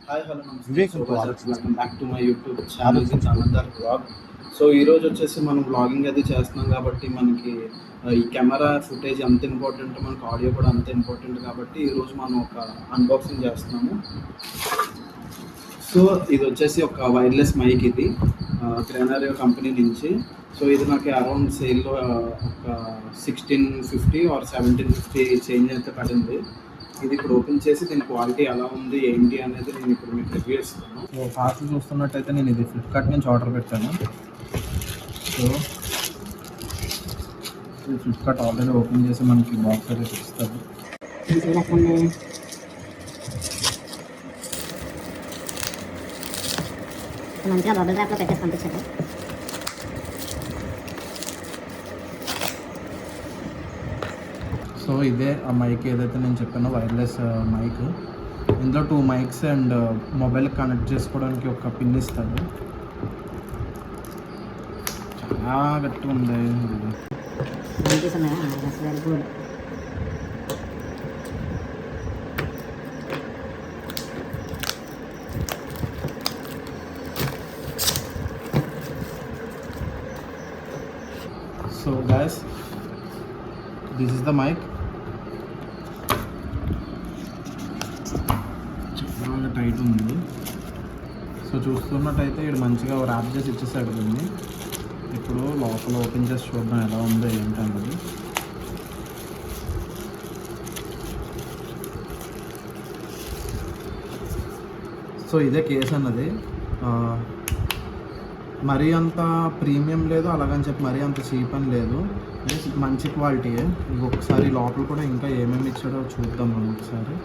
Hi hello నమస్తే Vivek so ఇంకో guys ఆలోచిస్తాను. Welcome back to my YouTube channel it's another vlog. So ఈరోజు వచ్చేసి మనం వ్లాగింగ్ అది చేస్తున్నాం కాబట్టి మనకి ఈ కెమెరా ఫుటేజ్ ఎంత ఇంపార్టెంట్, మనకి ఆడియో కూడా అంత ఇంపార్టెంట్ కాబట్టి ఈరోజు మనం ఒక అన్బాక్సింగ్ చేస్తున్నాము. సో ఇది వచ్చేసి ఒక వైర్లెస్ మైక్, ఇది గ్రెనారియో కంపెనీ నుంచి. సో ఇది నాకు అరౌండ్ సేల్లో ఒక 1650 ఆర్ 1750 చేంజ్ అయితే పడింది. ఇది ఇప్పుడు ఓపెన్ చేసి దీని క్వాలిటీ ఎలా ఉంది ఏంటి అనేది నేను ఇప్పుడు మీకు రివ్యూ ఇస్తాను. సో ఫాస్ట్ చూస్తున్నట్టయితే నేను ఇది ఫ్లిప్కార్ట్ నుంచి ఆర్డర్ పెట్టాను. సో ఈ ఫ్లిప్కార్ట్ ఆల్రెడీ ఓపెన్ చేసి మనకి బాక్స్ అయితే ఇస్తారు. మంచిగా బబుల్ ర్యాప్లో పెట్టేసి పంపించారు. సో ఇదే ఆ మైక్ ఏదైతే నేను చెప్పానో వైర్లెస్ మైక్. ఇందులో 2 మైక్స్ అండ్ మొబైల్ కనెక్ట్ చేసుకోవడానికి ఒక పిన్ ఇస్తాడు. చాలా గట్టిగా ఉంది. Very good. So guys, this is the mic. చాలా టైట్ ఉంది. సో చూస్తున్నట్టయితే ఇక్కడ మంచిగా ర్యాప్ చేసి ఇచ్చేసాడు దీన్ని. ఇప్పుడు లోపల ఓపెన్ చేసి చూద్దాం ఎలా ఉందో ఏంటన్నది. సో ఇదే కేస్ అన్నది. మరీ అంత ప్రీమియం లేదు, అలాగని చెప్పి మరీ అంత చీప్ అని లేదు, మంచి క్వాలిటీయే. ఇంకొకసారి లోపల కూడా ఇంకా ఏమేమి ఇచ్చాడో చూద్దాం మనం ఒకసారి.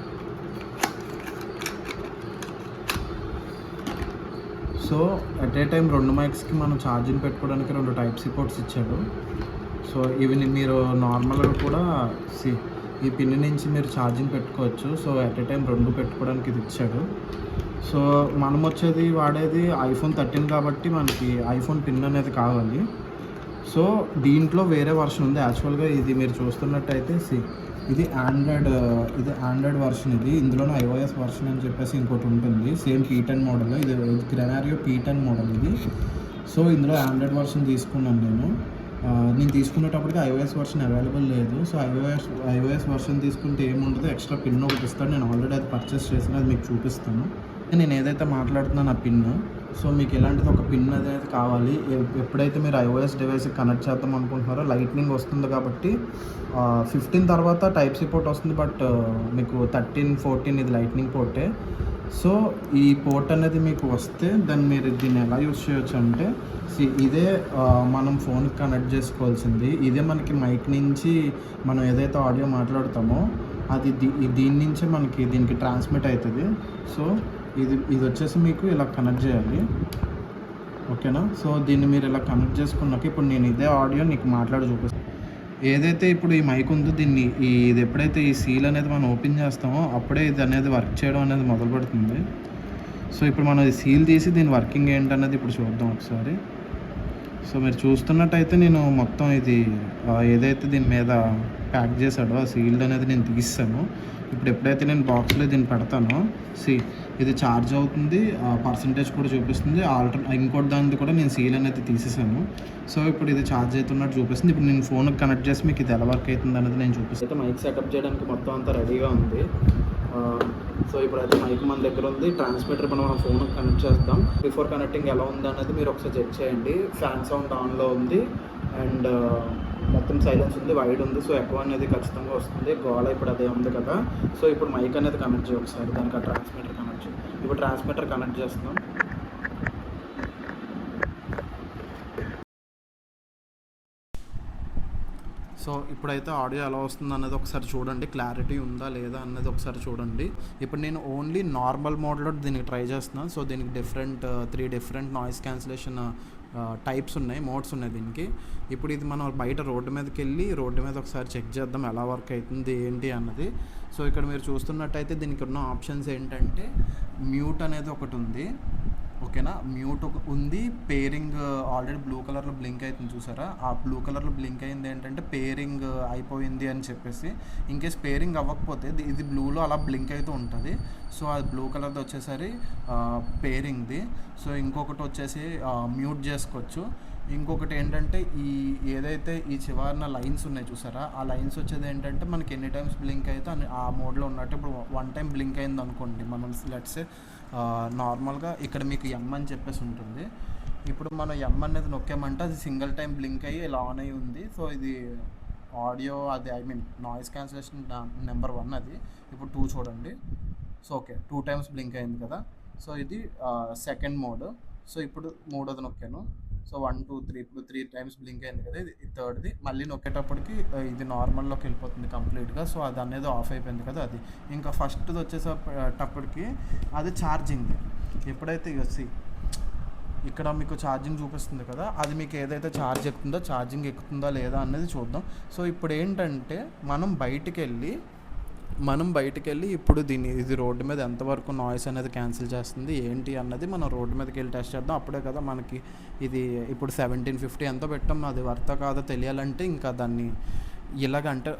సో అట్ ఏ టైం 2 మైక్స్కి మనం ఛార్జింగ్ పెట్టుకోవడానికి 2 టైప్ సి పోర్ట్స్ ఇచ్చాడు. సో ఇవి మీరు నార్మల్గా కూడా ఈ పిన్ నుంచి మీరు ఛార్జింగ్ పెట్టుకోవచ్చు. సో అట్ ఏ టైం 2 పెట్టుకోవడానికి ఇది ఇచ్చాడు. సో మనం వాడేది ఐఫోన్ 13 కాబట్టి మనకి ఐఫోన్ పిన్ అనేది కావాలి. సో దీంట్లో వేరే వర్షన్ ఉంది. యాక్చువల్గా ఇది మీరు చూస్తున్నట్టయితే ఇది ఆండ్రాయిడ్ వర్షన్. ఇందులోనే iOS వర్షన్ అని చెప్పేసి ఇంకోటి ఉంటుంది, సేమ్ P10 మోడల్. ఇది గ్రెనారియో P10 మోడల్ ఇది. సో ఇందులో ఆండ్రాయిడ్ వర్షన్ తీసుకున్నాను నేను తీసుకునేటప్పటికి iOS వర్షన్ అవైలబుల్ లేదు. సో iOS వర్షన్ తీసుకుంటే ఏముండదు, ఎక్స్ట్రా పిన్ ఒకటి ఇస్తాను. నేను ఆల్రెడీ అది పర్చేస్ చేసిన, అది మీకు చూపిస్తాను. నేను ఏదైతే మాట్లాడుతున్నాను ఆ పిన్, సో మీకు ఎలాంటిది ఒక పిన్ అనేది కావాలి. ఎప్పుడైతే మీరు iOS డివైస్కి కనెక్ట్ చేద్దాం అనుకుంటున్నారో లైట్నింగ్ వస్తుంది కాబట్టి 15 తర్వాత టైప్ సి పోర్ట్ వస్తుంది. బట్ మీకు 13, 14 ఇది లైట్నింగ్ పోర్టే. సో ఈ పోర్ట్ అనేది మీకు వస్తే దాన్ని మీరు దీన్ని ఎలా యూజ్ చేయొచ్చు అంటే, ఇదే మనం ఫోన్కి కనెక్ట్ చేసుకోవాల్సింది. ఇదే మనకి మైక్ నుంచి మనం ఏదైతే ఆడియో మాట్లాడతామో అది దీని నుంచే మనకి దీనికి ట్రాన్స్మిట్ అవుతుంది. సో ఇది వచ్చేసి మీకు ఇలా కనెక్ట్ చేయాలి, ఓకేనా. సో దీన్ని మీరు ఇలా కనెక్ట్ చేసుకున్నాక ఇప్పుడు నేను ఇదే ఆడియో నీకు మాట్లాడి చూపిస్తాను. ఏదైతే ఇప్పుడు ఈ మైక్ ఉందో ఇది ఎప్పుడైతే ఈ సీల్ అనేది మనం ఓపెన్ చేస్తామో అప్పుడే ఇది అనేది వర్క్ చేయడం అనేది మొదలు పెడుతుంది. సో ఇప్పుడు మనం ఈ సీల్ తీసి దీని వర్కింగ్ ఏంటన్నది ఇప్పుడు చూద్దాం ఒకసారి. సో మీరు చూస్తున్నట్టయితే నేను మొత్తం ఇది ఏదైతే దీని మీద ప్యాక్ చేశాడో ఆ సీల్డ్ అనేది నేను తీస్తాను. ఇప్పుడు ఎప్పుడైతే నేను బాక్స్లో దీన్ని పెడతానో ఇది ఛార్జ్ అవుతుంది, పర్సంటేజ్ కూడా చూపిస్తుంది. ఇంకోటి దానిది కూడా నేను సీల్ అనేది తీసేసాను. సో ఇప్పుడు ఇది ఛార్జ్ అవుతున్నట్టు చూపిస్తుంది. ఇప్పుడు నేను ఫోన్కి కనెక్ట్ చేసి మీకు ఇది ఎలా వర్క్ అవుతుంది అనేది నేను చూపిస్తాను. అయితే మైక్ సెటప్ చేయడానికి మొత్తం అంతా రెడీగా ఉంది. సో ఇప్పుడైతే మైక్ మన దగ్గర ఉంది. ట్రాన్స్మిటర్ ఇప్పుడు మనం ఫోన్కి కనెక్ట్ చేద్దాం. బిఫోర్ కనెక్టింగ్ ఎలా ఉంది అనేది మీరు ఒకసారి చెక్ చేయండి. ఫ్యాన్ సౌండ్ ఆన్లో ఉంది అండ్ మొత్తం సైలెన్స్ ఉంది, వైడ్ ఉంది. సో ఎక్కువ అనేది ఖచ్చితంగా వస్తుంది, గోళ ఇప్పుడు అదే ఉంది కదా. సో ఇప్పుడు మైక్ అనేది కనెక్ట్ చేయి ఒకసారి, దానికి ఆ ట్రాన్స్మిటర్ కనెక్ట్ చేయి. ఇప్పుడు ట్రాన్స్మిటర్ కనెక్ట్ చేస్తున్నాం. సో ఇప్పుడైతే ఆడియో ఎలా వస్తుంది అన్నది ఒకసారి చూడండి, క్లారిటీ ఉందా లేదా అన్నది ఒకసారి చూడండి. ఇప్పుడు నేను ఓన్లీ నార్మల్ మోడ్లో దీనికి ట్రై చేస్తున్నాను. సో దీనికి 3 డిఫరెంట్ నాయిస్ క్యాన్సిలేషన్ టైప్స్ ఉన్నాయి, మోడ్స్ ఉన్నాయి దీనికి. ఇప్పుడు ఇది మనం బయట రోడ్డు మీదకి వెళ్ళి రోడ్డు మీద ఒకసారి చెక్ చేద్దాం ఎలా వర్క్ అవుతుంది ఏంటి అన్నది. సో ఇక్కడ మీరు చూస్తున్నట్టయితే దీనికి ఉన్న ఆప్షన్స్ ఏంటంటే మ్యూట్ అనేది ఒకటి ఉంది, ఓకేనా. మ్యూట్ ఉంది, పేరింగ్ ఆల్రెడీ బ్లూ కలర్లో బ్లింక్ అవుతుంది చూసారా, ఆ బ్లూ కలర్లో బ్లింక్ అయింది ఏంటంటే పేరింగ్ అయిపోయింది అని చెప్పేసి. ఇన్కేస్ పేరింగ్ అవ్వకపోతే ఇది బ్లూలో అలా బ్లింక్ అవుతూ ఉంటుంది. సో అది బ్లూ కలర్ది వచ్చేసరి పేరింగ్ది. సో ఇంకొకటి వచ్చేసి మ్యూట్ చేసుకోవచ్చు. ఇంకొకటి ఏంటంటే ఏదైతే ఈ చివరిన లైన్స్ ఉన్నాయి చూసారా, ఆ లైన్స్ వచ్చేది ఏంటంటే మనకి ఎన్ని టైమ్స్ బ్లింక్ అయితే ఆ మోడ్లో ఉన్నట్టు. ఇప్పుడు 1 టైం బ్లింక్ అయింది అనుకోండి, మనం లెట్స్ నార్మల్గా ఇక్కడ మీకు ఎమ్ అని చెప్పేసి ఉంటుంది. ఇప్పుడు మనం ఎమ్ అనేది నొక్కామంటే అది సింగిల్ టైం బ్లింక్ అయ్యి ఇలా ఆన్ అయ్యి ఉంది. సో ఇది ఆడియో, అది I mean noise cancellation number 1 అది. ఇప్పుడు 2 చూడండి. సో ఓకే, 2 టైమ్స్ బ్లింక్ అయింది కదా. సో ఇది సెకండ్ మోడ్. సో ఇప్పుడు మూడోది నొక్కాను. సో 1 2 3, ఇప్పుడు 3 టైమ్స్ బ్లింక్ అయింది కదా, ఇది థర్డ్ది. మళ్ళీ నొక్కేటప్పటికి ఇది నార్మల్లోకి వెళ్ళిపోతుంది కంప్లీట్గా. సో అది అనేది ఆఫ్ అయిపోయింది కదా అది. ఇంకా ఫస్ట్ది వచ్చేసేటప్పటికి అది ఛార్జింగ్. ఎప్పుడైతే ఇక్కడ మీకు ఛార్జింగ్ చూపిస్తుంది కదా, అది మీకు ఏదైతే ఛార్జింగ్ ఎక్కుతుందా లేదా అనేది చూద్దాం. సో ఇప్పుడు ఏంటంటే మనం బయటికి వెళ్ళి ఇప్పుడు ఇది రోడ్డు మీద ఎంతవరకు నాయిస్ అనేది క్యాన్సిల్ చేస్తుంది ఏంటి అన్నది మనం రోడ్డు మీదకి వెళ్ళి టెస్ట్ చేద్దాం. అప్పుడే కదా మనకి ఇది ఇప్పుడు 1750 ఎంతో పెట్టాం, అది వర్త కాదో తెలియాలంటే ఇంకా దాన్ని ఇలాగంటే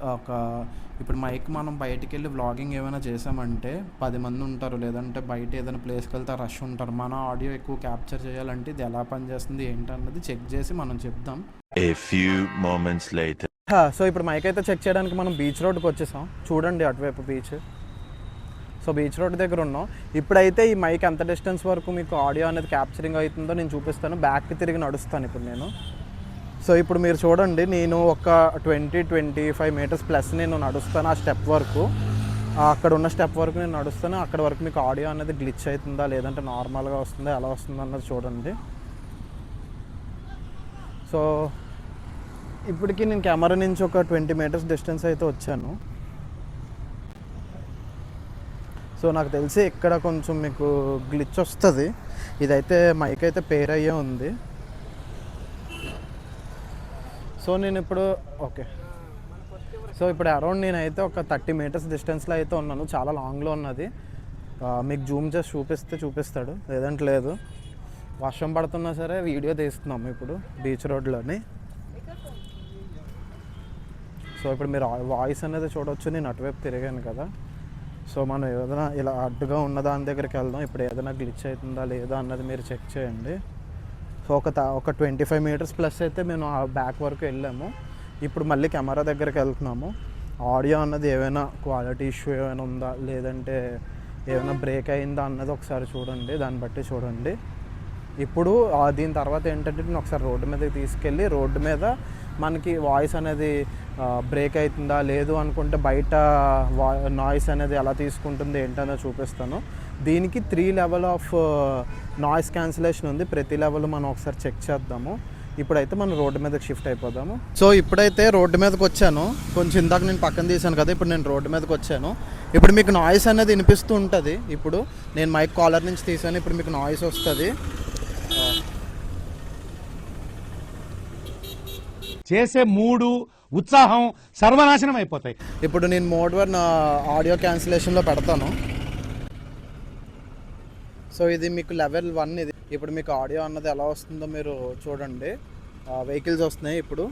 ఇప్పుడు మైక్ మనం బయటికి వెళ్ళి వ్లాగింగ్ ఏమైనా చేసామంటే 10 మంది ఉంటారు, లేదంటే బయట ఏదైనా ప్లేస్కి వెళ్తే రష్ ఉంటారు. మన ఆడియో ఎక్కువ క్యాప్చర్ చేయాలంటే ఇది ఎలా పనిచేస్తుంది ఏంటన్నది చెక్ చేసి మనం చెప్దాం. A few moments later. So ఇప్పుడు మైక్ అయితే చెక్ చేయడానికి మనం బీచ్ రోడ్కి వచ్చేసాం. చూడండి అటువైపు బీచ్. సో బీచ్ రోడ్ దగ్గర ఉన్నాం. ఇప్పుడైతే ఈ మైక్ ఎంత డిస్టెన్స్ వరకు మీకు ఆడియో అనేది క్యాప్చరింగ్ అవుతుందో నేను చూపిస్తాను. బ్యాక్కి తిరిగి నడుస్తాను ఇప్పుడు నేను. సో ఇప్పుడు మీరు చూడండి, నేను ఒక 20-25 మీటర్స్ ప్లస్ నేను నడుస్తాను ఆ స్టెప్ వరకు. అక్కడ ఉన్న స్టెప్ వరకు నేను నడుస్తాను. అక్కడ వరకు మీకు ఆడియో అనేది గ్లిచ్ అవుతుందా లేదంటే నార్మల్గా వస్తుందా ఎలా వస్తుందా అన్నది చూడండి. సో ఇప్పటికీ నేను కెమెరా నుంచి ఒక 20 మీటర్స్ డిస్టెన్స్ అయితే వచ్చాను. సో నాకు తెలిసి ఇక్కడ కొంచెం మీకు గ్లిచ్ వస్తుంది. ఇదైతే మైక్ అయితే పేర్ అయ్యే ఉంది. సో నేను ఇప్పుడు ఓకే. సో ఇప్పుడు అరౌండ్ నేనైతే ఒక 30 మీటర్స్ డిస్టెన్స్లో అయితే ఉన్నాను. చాలా లాంగ్లో ఉన్నది. మీకు జూమ్ చేసి చూపిస్తాడు, లేదంటే లేదు. వర్షం పడుతున్నా సరే వీడియో తీస్తున్నాము ఇప్పుడు బీచ్ రోడ్లోని. సో ఇప్పుడు మీరు వాయిస్ అనేది చూడవచ్చు. నేను అటువైపు తిరిగాను కదా. సో మనం ఏదైనా ఇలా అడ్డుగా ఉన్న దాని దగ్గరికి వెళ్దాం. ఇప్పుడు ఏదైనా గ్లిచ్ అవుతుందా లేదా అన్నది మీరు చెక్ చేయండి. సో ఒక 25 మీటర్స్ ప్లస్ అయితే మేము ఆ బ్యాక్ వరకు వెళ్ళాము. ఇప్పుడు మళ్ళీ కెమెరా దగ్గరికి వెళ్తున్నాము. ఆడియో అన్నది ఏమైనా క్వాలిటీ ఇష్యూ ఏమైనా ఉందా లేదంటే ఏమైనా బ్రేక్ అయిందా అన్నది ఒకసారి చూడండి. దాన్ని బట్టి చూడండి. ఇప్పుడు దీని తర్వాత ఏంటంటే నేను ఒకసారి రోడ్డు మీదకి తీసుకెళ్ళి రోడ్డు మీద మనకి వాయిస్ అనేది బ్రేక్ అవుతుందా లేదు అనుకుంటే బయట నాయిస్ అనేది ఎలా తీసుకుంటుంది ఏంటనేది చూపిస్తాను. దీనికి 3 లెవెల్ ఆఫ్ నాయిస్ క్యాన్సిలేషన్ ఉంది. ప్రతి లెవెల్ మనం ఒకసారి చెక్ చేద్దాము. ఇప్పుడైతే మనం రోడ్డు మీదకి షిఫ్ట్ అయిపోదాము. సో ఇప్పుడైతే రోడ్డు మీదకి వచ్చాను. కొంచెం ఇందాక నేను పక్కన తీసాను కదా, ఇప్పుడు నేను రోడ్డు మీదకి వచ్చాను. ఇప్పుడు మీకు నాయిస్ అనేది వినిపిస్తూ ఉంటుంది. ఇప్పుడు నేను మైక్ కాలర్ నుంచి తీసాను. ఇప్పుడు మీకు నాయిస్ వస్తుంది. చేసే మూడు ఉత్సాహం సర్వనాశనం అయిపోతాయి. ఇప్పుడు నేను మోడ్ 1 ఆడియో క్యాన్సిలేషన్లో పెడతాను. సో ఇది మీకు లెవెల్ 1 ఇది. ఇప్పుడు మీకు ఆడియో అన్నది ఎలా వస్తుందో మీరు చూడండి. వెహికల్స్ వస్తున్నాయి ఇప్పుడు.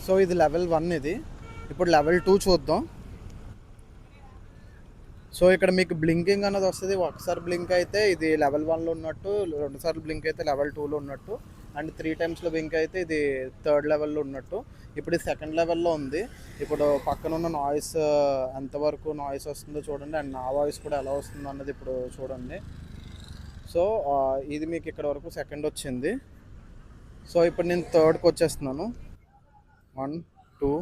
సో ఇది లెవెల్ 1 ఇది. ఇప్పుడు లెవెల్ 2 చూద్దాం. సో ఇక్కడ మీకు బ్లింకింగ్ అన్నది వస్తుంది. ఒకసారి బ్లింక్ అయితే ఇది లెవెల్ 1లో ఉన్నట్టు, 2 సార్లు బ్లింక్ అయితే లెవెల్ 2లో ఉన్నట్టు, అండ్ 3 టైమ్స్లో బ్లింక్ అయితే ఇది 3rd లెవెల్లో ఉన్నట్టు. ఇప్పుడు ఇది 2nd లెవెల్లో ఉంది. ఇప్పుడు పక్కన ఉన్న నాయిస్ ఎంతవరకు నాయిస్ వస్తుందో చూడండి, అండ్ నా వాయిస్ కూడా ఎలా వస్తుందో అన్నది ఇప్పుడు చూడండి. సో ఇది మీకు ఇక్కడ వరకు 2nd వచ్చింది. సో ఇప్పుడు నేను 3rdకి వచ్చేస్తున్నాను. 1 2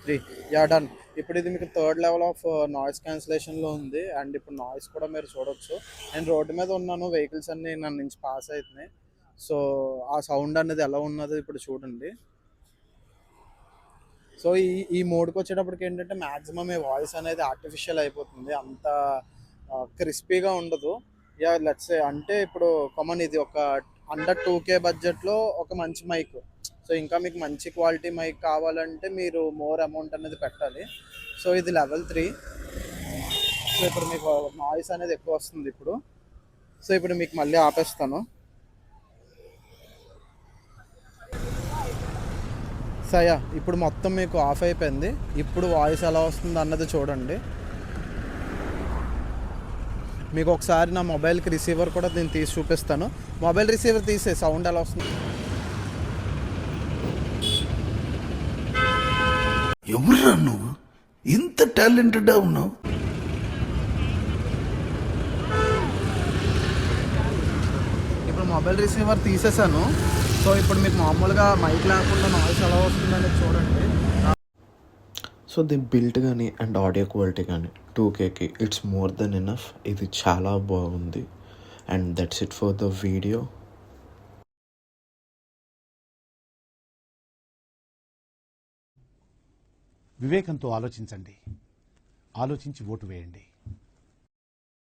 3 యా డన్. ఇప్పుడు ఇది మీకు 3rd లెవెల్ ఆఫ్ నాయిస్ క్యాన్సిలేషన్లో ఉంది. అండ్ ఇప్పుడు నాయిస్ కూడా మీరు చూడవచ్చు. నేను రోడ్డు మీద ఉన్నాను, వెహికల్స్ అన్నీ నన్ను నుంచి పాస్ అవుతున్నాయి. సో ఆ సౌండ్ అనేది ఎలా ఉన్నదో ఇప్పుడు చూడండి. సో ఈ మోడ్కి వచ్చేటప్పటికి ఏంటంటే మ్యాక్సిమం ఈ వాయిస్ అనేది ఆర్టిఫిషియల్ అయిపోతుంది, అంత క్రిస్పీగా ఉండదు. యా లెట్స్ అంటే ఇప్పుడు కామన్ ఇది ఒక అండర్ 2K బడ్జెట్లో ఒక మంచి మైక్. సో ఇంకా మీకు మంచి క్వాలిటీ మైక్ కావాలంటే మీరు మోర్ అమౌంట్ అనేది పెట్టాలి. సో ఇది లెవెల్ 3. సో ఇప్పుడు మీకు నాయిస్ అనేది ఎక్కువ వస్తుంది ఇప్పుడు. సో ఇప్పుడు మీకు మళ్ళీ ఆపేస్తాను. సయా ఇప్పుడు మొత్తం మీకు ఆఫ్ అయిపోయింది. ఇప్పుడు వాయిస్ ఎలా వస్తుంది అన్నది చూడండి. మీకు ఒకసారి నా మొబైల్కి రిసీవర్ కూడా నేను తీసి చూపిస్తాను. మొబైల్ రిసీవర్ తీసే సౌండ్ ఎలా వస్తుంది. ఎవరురా నువ్వు ఇంత టాలెంటెడ్ ఉన్నావు? ఇప్పుడు మొబైల్ రిసీవర్ తీసేసాను. సో ఇప్పుడు మీకు మామూలుగా మైక్ లేకుండా నాయిస్ ఎలా వస్తుంది అనేది చూడండి. సో దీని బిల్ట్ కానీ అండ్ ఆడియో క్వాలిటీ కానీ 2Kకి ఇట్స్ మోర్ దెన్ ఎనఫ్. ఇది చాలా బాగుంది. And that's it for the video. వివేకంతో ఆలోచించండి, ఆలోచించి ఓటు వేయండి.